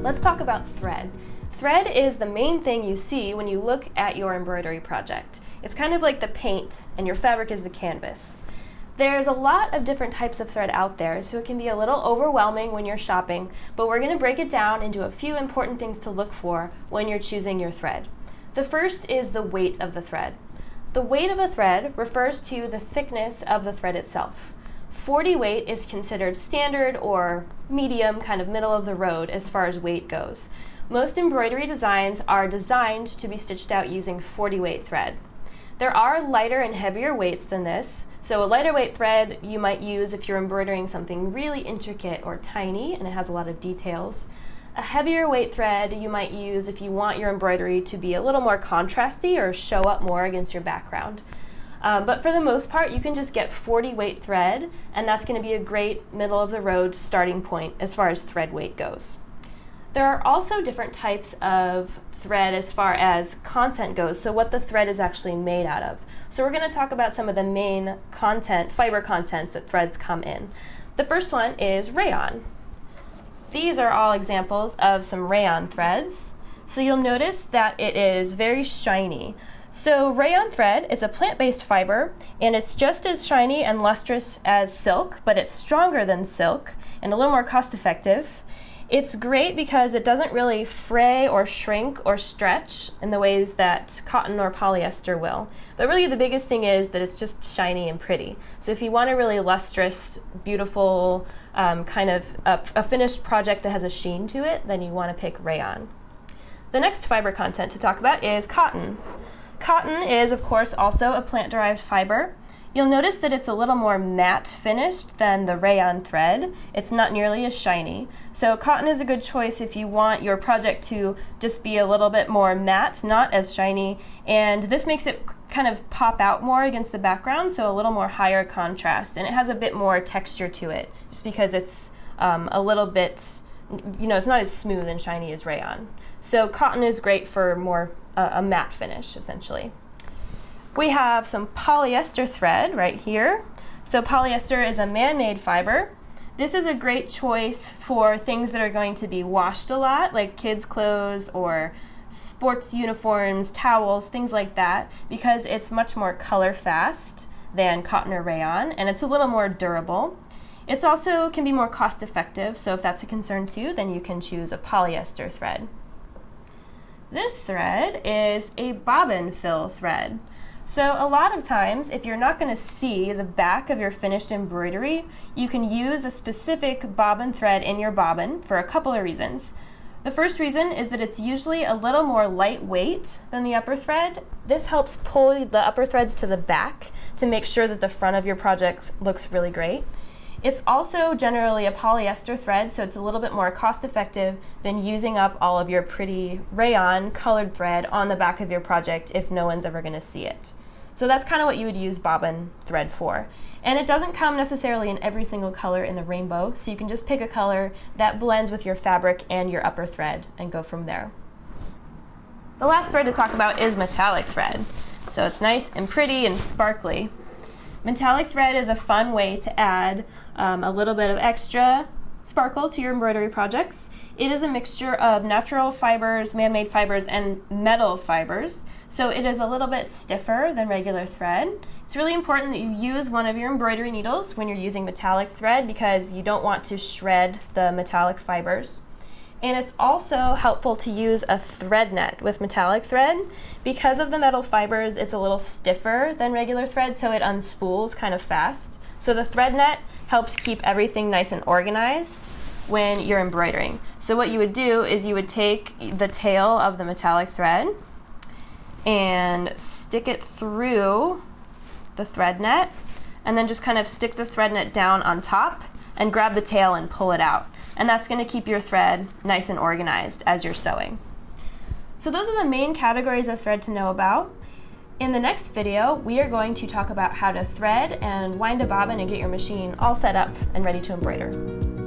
Let's talk about thread. Thread is the main thing you see when you look at your embroidery project. It's kind of like the paint and your fabric is the canvas. There's a lot of different types of thread out there, so it can be a little overwhelming when you're shopping, but we're going to break it down into a few important things to look for when you're choosing your thread. The first is the weight of the thread. The weight of a thread refers to the thickness of the thread itself. 40 weight is considered standard or medium, kind of middle of the road as far as weight goes. Most embroidery designs are designed to be stitched out using 40 weight thread. There are lighter and heavier weights than this, so a lighter weight thread you might use if you're embroidering something really intricate or tiny and it has a lot of details. A heavier weight thread you might use if you want your embroidery to be a little more contrasty or show up more against your background. But for the most part, you can just get 40 weight thread, and that's going to be a great middle of the road starting point as far as thread weight goes. There are also different types of thread as far as content goes, so what the thread is actually made out of. So we're going to talk about some of the main fiber contents that threads come in. The first one is rayon. These are all examples of some rayon threads. So you'll notice that it is very shiny. So rayon thread is a plant-based fiber, and it's just as shiny and lustrous as silk, but it's stronger than silk and a little more cost-effective. It's great because it doesn't really fray or shrink or stretch in the ways that cotton or polyester will. But really the biggest thing is that it's just shiny and pretty. So if you want a really lustrous, beautiful, kind of a finished project that has a sheen to it, then you want to pick rayon. The next fiber content to talk about is cotton. Cotton is, of course, also a plant-derived fiber. You'll notice that it's a little more matte finished than the rayon thread. It's not nearly as shiny. So cotton is a good choice if you want your project to just be a little bit more matte, not as shiny, and this makes it kind of pop out more against the background, so a little more higher contrast, and it has a bit more texture to it, just because it's a little bit, it's not as smooth and shiny as rayon. So cotton is great for more a matte finish, essentially. We have some polyester thread right here. So polyester is a man-made fiber. This is a great choice for things that are going to be washed a lot, like kids' clothes or sports uniforms, towels, things like that, because it's much more color fast than cotton or rayon, and it's a little more durable. It's also can be more cost effective, so if that's a concern too, then you can choose a polyester thread. This thread is a bobbin fill thread. So a lot of times, if you're not going to see the back of your finished embroidery, you can use a specific bobbin thread in your bobbin for a couple of reasons. The first reason is that it's usually a little more lightweight than the upper thread. This helps pull the upper threads to the back to make sure that the front of your project looks really great. It's also generally a polyester thread, so it's a little bit more cost effective than using up all of your pretty rayon colored thread on the back of your project if no one's ever going to see it. So that's kind of what you would use bobbin thread for. And it doesn't come necessarily in every single color in the rainbow, so you can just pick a color that blends with your fabric and your upper thread and go from there. The last thread to talk about is metallic thread. So it's nice and pretty and sparkly. Metallic thread is a fun way to add a little bit of extra sparkle to your embroidery projects. It is a mixture of natural fibers, man-made fibers, and metal fibers. So it is a little bit stiffer than regular thread. It's really important that you use one of your embroidery needles when you're using metallic thread because you don't want to shred the metallic fibers. And it's also helpful to use a thread net with metallic thread. Because of the metal fibers, it's a little stiffer than regular thread, so it unspools kind of fast. So the thread net helps keep everything nice and organized when you're embroidering. So what you would do is you would take the tail of the metallic thread and stick it through the thread net, and then just kind of stick the thread net down on top and grab the tail and pull it out. And that's going to keep your thread nice and organized as you're sewing. So those are the main categories of thread to know about. In the next video, we are going to talk about how to thread and wind a bobbin and get your machine all set up and ready to embroider.